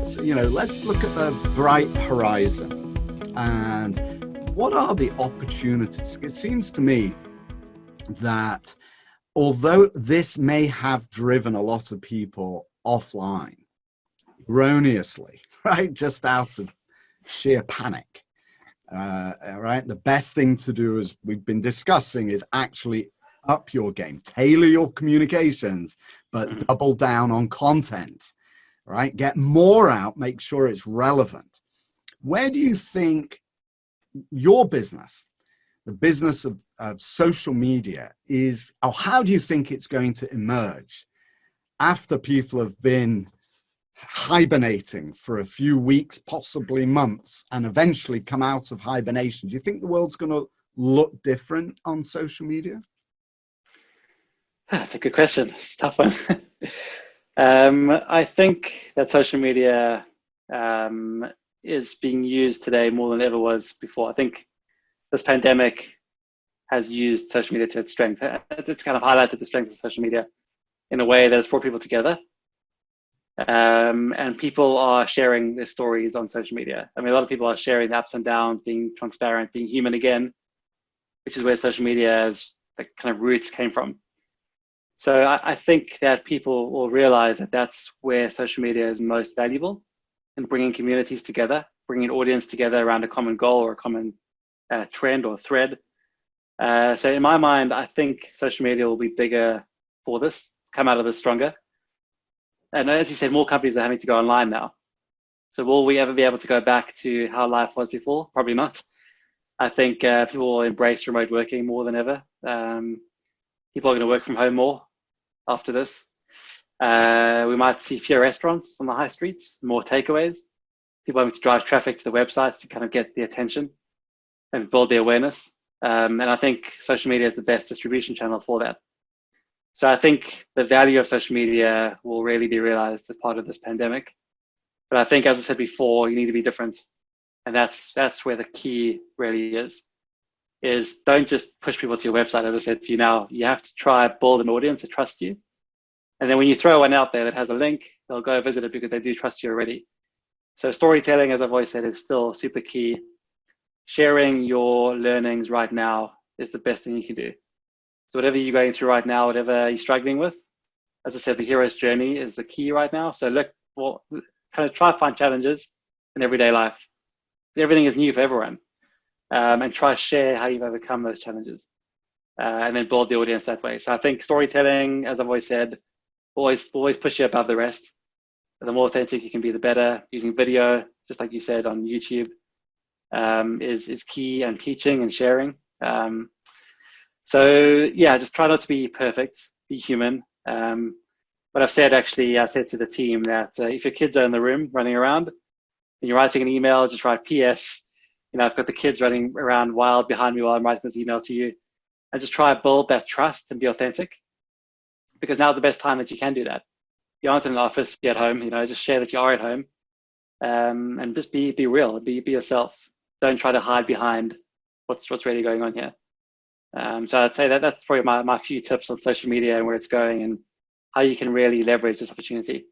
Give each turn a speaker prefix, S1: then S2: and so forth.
S1: let's look at the bright horizon. And what are the opportunities? It seems to me that although this may have driven a lot of people offline erroneously, right, just out of sheer panic, right, the best thing to do, as we've been discussing, is actually up your game, tailor your communications, but double down on content, right? Get more out, make sure it's relevant. Where do you think your business, the business of social media, is, or how do you think it's going to emerge after people have been hibernating for a few weeks, possibly months, and eventually come out of hibernation? Do you think the world's going to look different on social media?
S2: That's a good question. It's a tough one. I think that social media is being used today more than it ever was before. I think this pandemic has used social media to its strength. It's kind of highlighted the strength of social media in a way that has brought people together. And people are sharing their stories on social media. I mean, a lot of people are sharing the ups and downs, being transparent, being human again, which is where social media's the kind of roots came from. So I think that people will realize that that's where social media is most valuable, in bringing communities together, bringing an audience together around a common goal or a common trend or thread. So in my mind, I think social media will be bigger for this, come out of this stronger. And as you said, more companies are having to go online now. So will we ever be able to go back to how life was before? Probably not. I think people will embrace remote working more than ever. People are going to work from home more after this. We might see fewer restaurants on the high streets, more takeaways. People having to drive traffic to the websites to kind of get the attention and build the awareness. And I think social media is the best distribution channel for that. So I think the value of social media will really be realized as part of this pandemic. But I think, as I said before, you need to be different. And that's where the key really is don't just push people to your website. As I said to you now, you have to try build an audience that trusts you. And then when you throw one out there that has a link, they'll go visit it because they do trust you already. So storytelling, as I've always said, is still super key. Sharing your learnings right now is the best thing you can do. So whatever you're going through right now, whatever you're struggling with, as I said, the hero's journey is the key right now. So look, well, kind of try to find challenges in everyday life. Everything is new for everyone. And try to share how you've overcome those challenges, and then build the audience that way. So I think storytelling, as I've always said, always push you above the rest. The more authentic you can be, the better. Using video, just like you said on YouTube, is key, and teaching and sharing. So yeah, just try not to be perfect, be human. But I said to the team that if your kids are in the room running around and you're writing an email, just write PS. I've got the kids running around wild behind me while I'm writing this email to you, and just try to build that trust and be authentic, because now's the best time that you can do that. You aren't in an office, you're at home, just share that you are at home, and just be real, be yourself. Don't try to hide behind what's really going on here. So I'd say that's probably my few tips on social media and where it's going and how you can really leverage this opportunity.